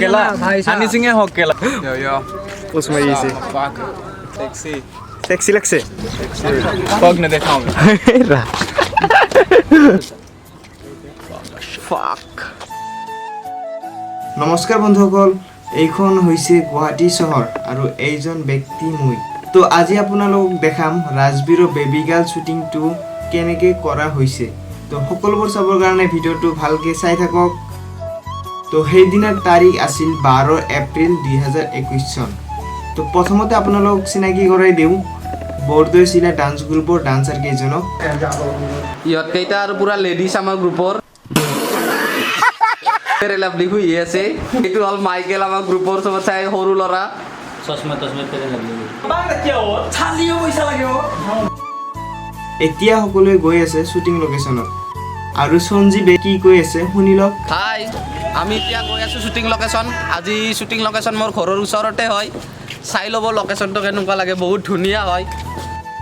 केला हनी सिंह है केला Yo. उसमें ये से Fuck. Sexy. सेक्सी लगছে Fuck ने देखा हूँ. ফাক নমস্কাৰ বন্ধুসকল এইখন হৈছে গুৱাহাটী চহৰ আৰু এইজন ব্যক্তি মই তো আজি আপোনালোকক দেখাম ৰাজবীৰৰ বেবী গাৰ্ল শ্বুটিংটো কেনেকৈ কৰা হৈছে তো সকলোবোৰ চাবৰ কাৰণে ভিডিঅ'টো ভালকৈ চাই থাকক তো সেইদিনাৰ তাৰিখ আছিল 12 এপ্ৰিল 2021 চন তো প্ৰথমতে আপোনালোকক চিনাকি কৰাই দিওঁ বৰদৈ চিলা ডান্স গ্ৰুপৰ ডান্সাৰ কেইজনক ইহঁত কেইটা আৰু পুৰা লেডিজ আমাৰ গ্ৰুপৰ লাভলি শুই আছে এইটো হ'ল মাইকেল আমাৰ গ্ৰুপৰ চবত চাই সৰু ল'ৰা এতিয়া সকলোৱে গৈ আছে শ্বুটিং লোকেশ্যনত আৰু সঞ্জীৱে কি কৈ আছে শুনি লওক হাই আমি এতিয়া গৈ আছোঁ শ্বুটিং লোকেশ্যন আজি শ্বুটিং লোকেশ্যন মোৰ ঘৰৰ ওচৰতে হয় চাই ল'ব লোকেশ্যনটো কেনেকুৱা লাগে বহুত ধুনীয়া হয়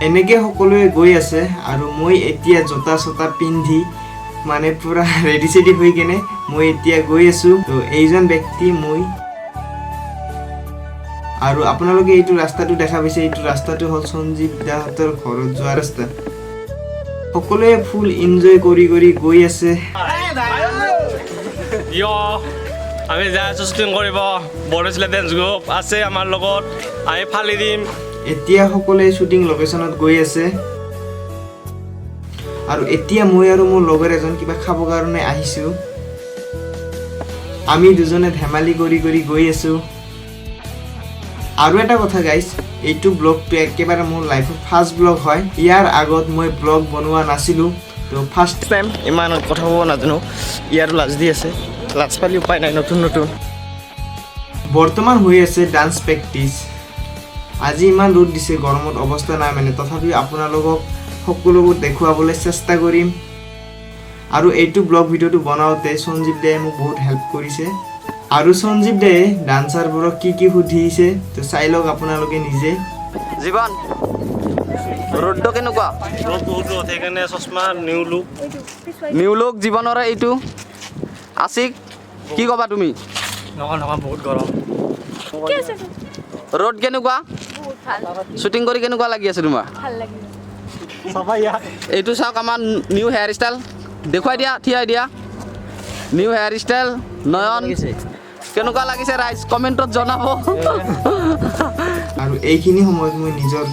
এনেকৈ সকলোৱে গৈ আছে আৰু মই এতিয়া জোতা চোতা পিন্ধি মানে পুৰা ৰেডি চেডি হৈ কেনে মই এতিয়া গৈ আছোঁ তো এইজন ব্যক্তি মই আৰু আপোনালোকে এইটো ৰাস্তাটো দেখা পাইছে এইটো ৰাস্তাটো হ'ল সঞ্জীৱ দাহঁতৰ ঘৰত যোৱা ৰাস্তা সকলোৱে ফুল এনজয় কৰি কৰি গৈ আছে আমি যাই আছোঁ শ্বুটিং কৰিব বৰদৈ ডেন্স গ্ৰুপ আছে আমাৰ লগত আমি ফালি দিম এতিয়া সকলোৱে শ্বুটিং লোকেশ্যনত গৈ আছে আৰু এতিয়া মই আৰু মোৰ লগৰ এজন কিবা খাব কাৰণে আহিছোঁ আমি দুজনে ধেমালি কৰি কৰি গৈ আছোঁ আৰু এটা কথা গাইজ এইটো ব্লগটো একেবাৰে মোৰ লাইফৰ ফাৰ্ষ্ট ব্লগ হয় ইয়াৰ আগত মই ব্লগ বনোৱা নাছিলোঁ তো ফাৰ্ষ্ট টাইম ইমান কথা ক'ব নাজানো ইয়াৰো লাজ দি আছে লাজ পালি উপায় নাই নতুন নতুন বৰ্তমান হৈ আছে ডান্স প্ৰেক্টিছ আজি ইমান ৰ'দ দিছে গৰমত অৱস্থা নাই মানে তথাপিও আপোনালোকক সকলোবোৰ দেখুৱাবলৈ চেষ্টা কৰিম আৰু এইটো ব্লগ ভিডিঅ'টো বনাওঁতে সঞ্জীৱ দায়ে মোক বহুত হেল্প কৰিছে আৰু সঞ্জীৱ দায়ে ডান্সাৰবোৰক কি কি সুধিছে তো চাই লওক আপোনালোকে নিজে জীৱন ৰ'দটো কেনেকুৱা বহুত ৰ'দ সেইকাৰণে চশমা নিউ লুক জীৱনৰে এইটো আছিক কি ক'বা তুমি নহয় বহুত গৰম ৰ'দ কেনেকুৱা শ্বুটিং কৰি কেনেকুৱা লাগি আছে তোমাৰ এইটো চাওক আমাৰ নিউ হেয়াৰ ষ্টাইল দেখুৱাই দিয়া থিয়াই দিয়া নিউ হেয়াৰ ষ্টাইল নয়ন কেনেকুৱা লাগিছে ৰাইজ কমেণ্টত জনাব আৰু এইখিনি সময়ত মই নিজৰ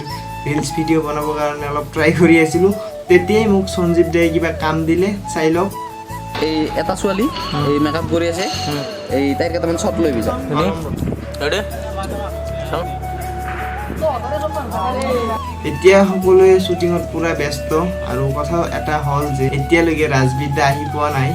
ৰিলছ ভিডিঅ' বনাবৰ কাৰণে অলপ ট্ৰাই কৰি আছিলোঁ তেতিয়াই মোক সঞ্জীৱ দায়ে কিবা কাম দিলে চাই লওক এই এটা ছোৱালী এই মেকআপ কৰি আছে এই তাইৰ কেইটামান শ্বট লৈ গৈছে এতিয়া সকলোৱে শ্বুটিঙত পুৰা ব্যস্ত আৰু কথা এটা হ'ল যে এতিয়ালৈকে ৰাজবীৰ দা আহি পোৱা নাই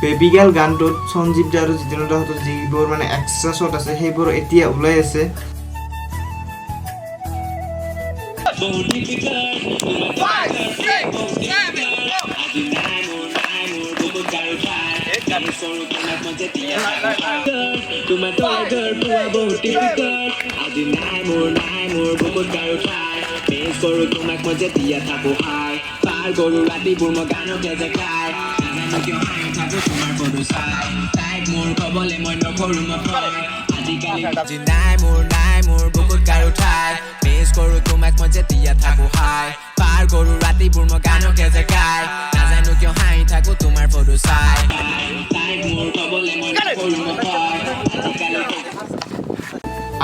বেবী গাৰ্ল গানটোত সঞ্জীৱ দা আৰু জিতেন্দ্ৰ দাহঁতৰ যিবোৰ মানে এক্সট্ৰা শ্বট আছে সেইবোৰ এতিয়া ওলাই আছে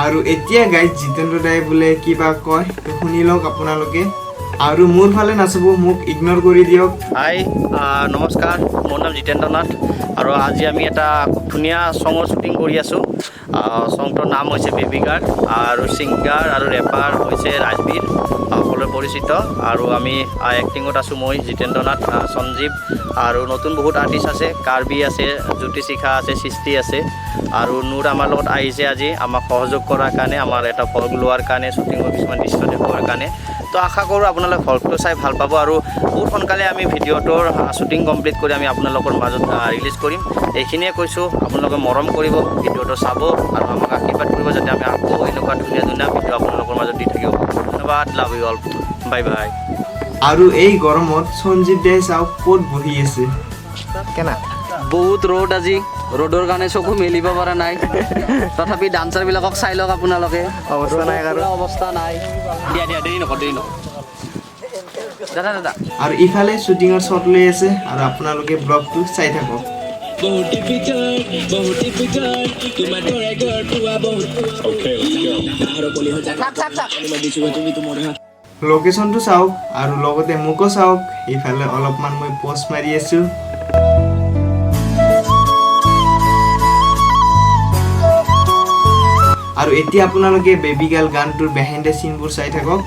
আৰু এতিয়া গাইজ জিতেন্দ্ৰ দায়ে বোলে কিবা কয় তো শুনি লওক আপোনালোকে আৰু মোৰ ফালে নাচাব মোক ইগন'ৰ কৰি দিয়ক হাই নমস্কাৰ মোৰ নাম জিতেন্দ্ৰ নাথ আৰু আজি আমি এটা খুব ধুনীয়া ছঙৰ শ্বুটিং কৰি আছোঁ ছংটোৰ নাম হৈছে বেবী গাৰ্ল আৰু ছিংগাৰ আৰু ৰেপাৰ হৈছে ৰাজবীৰ সকলোৱে পৰিচিত আৰু আমি এক্টিঙত আছোঁ মই জিতেন্দ্ৰ নাথ সঞ্জীৱ আৰু নতুন বহুত আৰ্টিষ্ট আছে কাৰ্বি আছে জ্যোতি শিখা আছে সৃষ্টি আছে আৰু নুৰ আমাৰ লগত আহিছে আজি আমাক সহযোগ কৰাৰ কাৰণে আমাৰ এটা ভ্লগ লোৱাৰ কাৰণে শ্বুটিঙৰ কিছুমান দৃশ্য দেখুৱাৰ কাৰণে তো আশা কৰোঁ আপোনালোকে ভ্লগটো চাই ভাল পাব আৰু বহুত সোনকালে আমি ভিডিঅ'টোৰ শ্বুটিং কমপ্লিট কৰি আমি আপোনালোকৰ মাজত ৰিলিজ কৰিম এইখিনিয়ে কৈছোঁ আপোনালোকে মৰম কৰিব ভিডিঅ'টো চাব আৰু আমাক আশীৰ্বাদ কৰিব যাতে আমি আকৌ এনেকুৱা ধুনীয়া ধুনীয়া ভিডিঅ' আপোনালোকৰ মাজত দি থাকিব। ধন্যবাদ, love you all, bye bye. আৰু এই গৰমত সঞ্জীৱ দাই চাওক ক'ত বহি আছে। বহুত ৰ'দ আজি, ৰ'দৰ কাৰণে চকু মেলিব পৰা নাই। তথাপি ডান্সাৰবিলাকক চাই লওক আপোনালোকে, অৱস্থা নাই। দিয়া দেৰি নকৰ দাদা। আৰু ইফালে শ্বুটিঙৰ শ্বট লৈ আছে আৰু আপোনালোকে ব্লগটো চাই থাকক। লোকেশ্যনটো চাওক আৰু লগতে মোকো চাওক। ইফালে অলপমান মই পোষ্ট মাৰি আছো। আৰু এতিয়া আপোনালোকে বেবী গাৰ্ল গানটোৰ বিহাইণ্ড দ্য চিনবোৰ চাই থাকক।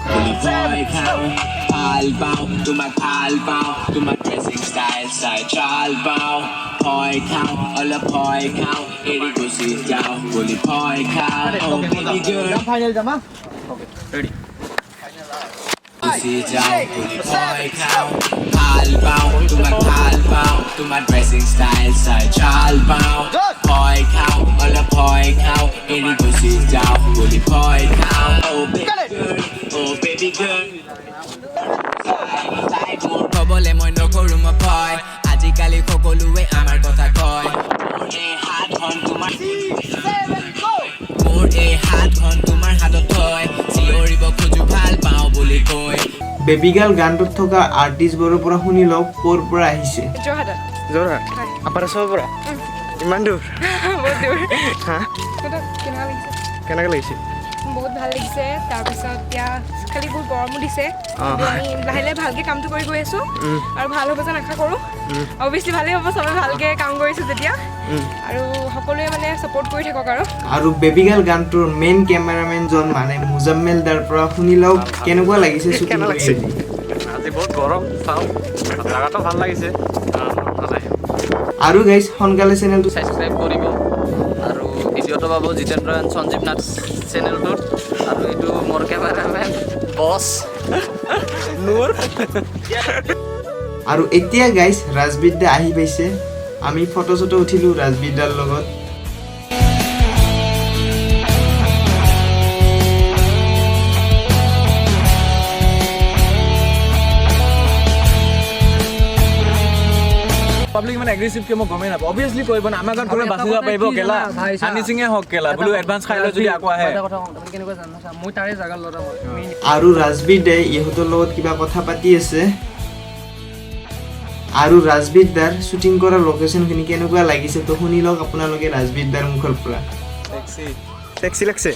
তোমাৰ ড্ৰেসিং স্টাইল চাই চাল পাও ভয় খাও অলপ ভয় খাও এৰি গুচি যাও বুলি ভয় খাও ও বেবি গাৰ্ল কবলে মই নকৰো মই ভয় আজিকালি সকলোৱে আমাৰ কথা কয় মোৰ এই হাতখন তোমাৰ হাতত থয় চিঞৰিব খোজো ভাল পাওঁ বুলি কয়। বেবী গাৰ্ল গানটোত থকা আৰ্টিষ্টবোৰৰ পৰা শুনি লওক ক'ৰ পৰা আহিছে। যোৰহাট আপাৰাচৰ পৰা ইমান দূৰ হা কেনেকৈ লাগিছে? বহুত ভাল লাগিছে। তাৰপিছত এতিয়া খালি বহুত গৰমো দিছে। আমি লাহে লাহে ভালকৈ কামটো কৰি গৈ আছোঁ আৰু ভাল হ'ব যেন আশা কৰোঁ। অভিয়াছলি ভালেই হ'ব, চবে ভালকৈ কাম কৰিছোঁ যেতিয়া, আৰু সকলোৱে মানে ছাপোৰ্ট কৰি থাকক। আৰু বেবী গাৰ্ল গানটোৰ মেইন কেমেৰামেনজন মানে মুজাম্মেল দাৰ পৰা শুনি লওক কেনেকুৱা লাগিছে শ্বুটিং কৰি। আজি বহুত গৰম, চাওঁ জাগাটো ভাল লাগিছে। আৰু গাইজ সোনকালে চেনেলটো ছাবস্ক্ৰাইব কৰিব আৰু ভিডিঅ'টো পাব জিতেন্দ্ৰ এণ্ড সঞ্জীৱ নাথ চেনেলটোত। আৰু এইটো মোৰ কেমেৰামেন বছ নূৰ। আৰু এতিয়া গাইজ ৰাজবীৰ দা আহি পাইছে। আমি ফটো চটো উঠিলোঁ ৰাজবীৰ দাৰ লগত। পাব্লিক মানে এগ্ৰেছিভকে মই গমেই নাপাওঁ। অবভিয়াছলি কৰিব না, আমাৰ গাঁৱত কোনোবাই বাচি যাব পাৰিব কেলা, হানি সিঙে হওক কেলা বোলো এডভান্স খাই লৈ যদি আকৌ আহে। আৰু ৰাজবীৰ দাই ইহঁতৰ লগত কিবা কথা পাতি আছে। আৰু ৰাজবীৰ দাৰ শ্বুটিং কৰা লোকেশ্যনখিনি কেনেকুৱা লাগিছে তো শুনি লওক আপোনালোকে ৰাজবীৰ দাৰ মুখৰ পৰা। টেক্সি লাগছে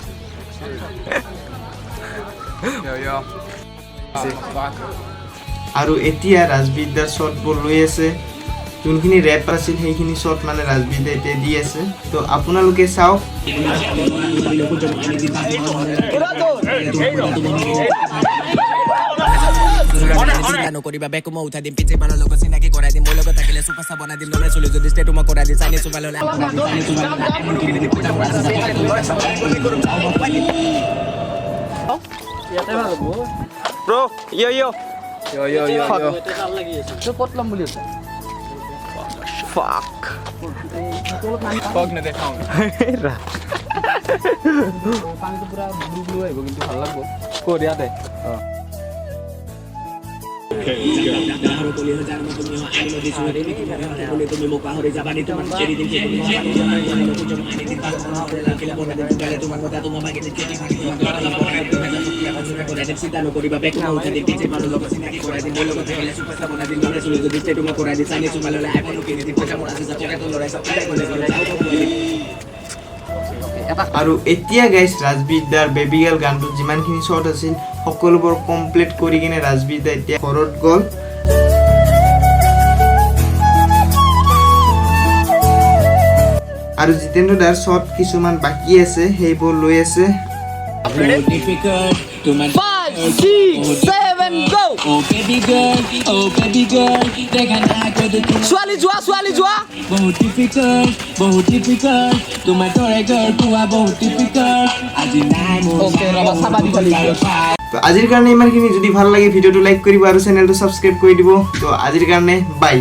আৰু এতিয়া ৰাজবীৰ দাৰ শ্বটবোৰ লৈ আছে। যোনখিনি ৰেপ আছিল সেইখিনি শ্বট মানে ৰাজবীৰ দাই এতিয়া দি আছে, তো আপোনালোকে চাওক। নকৰিবা বেকো মই উঠাই দিম পিছে বাৰৰ লগত চিনাকি কৰাই দিম মোৰ লগত থাকিলে চুপাস্টাৰ বনাই দিম নহ'লে চলি যদি ষ্টেটো মই কৰাই দিম চাইনি চুপাৰ ল'লে ব্ৰ ইয় পগ নেদেখাওঁ পানীটো পুৰা ব্লু ব্লু আহিব কিন্তু ভাল লাগব। ক'ত ইয়াতে? আৰু এতিয়া গাইজ ৰাজবীৰ দাৰ বেবী গাৰ্ল গানটোত যিমানখিনি শ্বট আছিল সকলোবোৰ কমপ্লিট কৰি কিনে ৰাজবীৰ দা এতিয়া ঘৰত গ'ল। আৰু জিতেন্দ্ৰ দাৰ শ্বট কিছুমান বাকী আছে সেইবোৰ লৈ আছে। ছোৱালী যোৱা বহুত ডিফিকাল্ট তোমাৰ দৰে ঘৰ পোৱা বহুত ডিফিকাল্ট আজি নাই মোৰ তো আজিৰ কাৰণে ইমানখিনি। যদি ভাল লাগে ভিডিঅ'টো লাইক কৰিব আৰু চেনেলটো ছাবস্ক্ৰাইব কৰি দিব। তো আজিৰ কাৰণে বাই।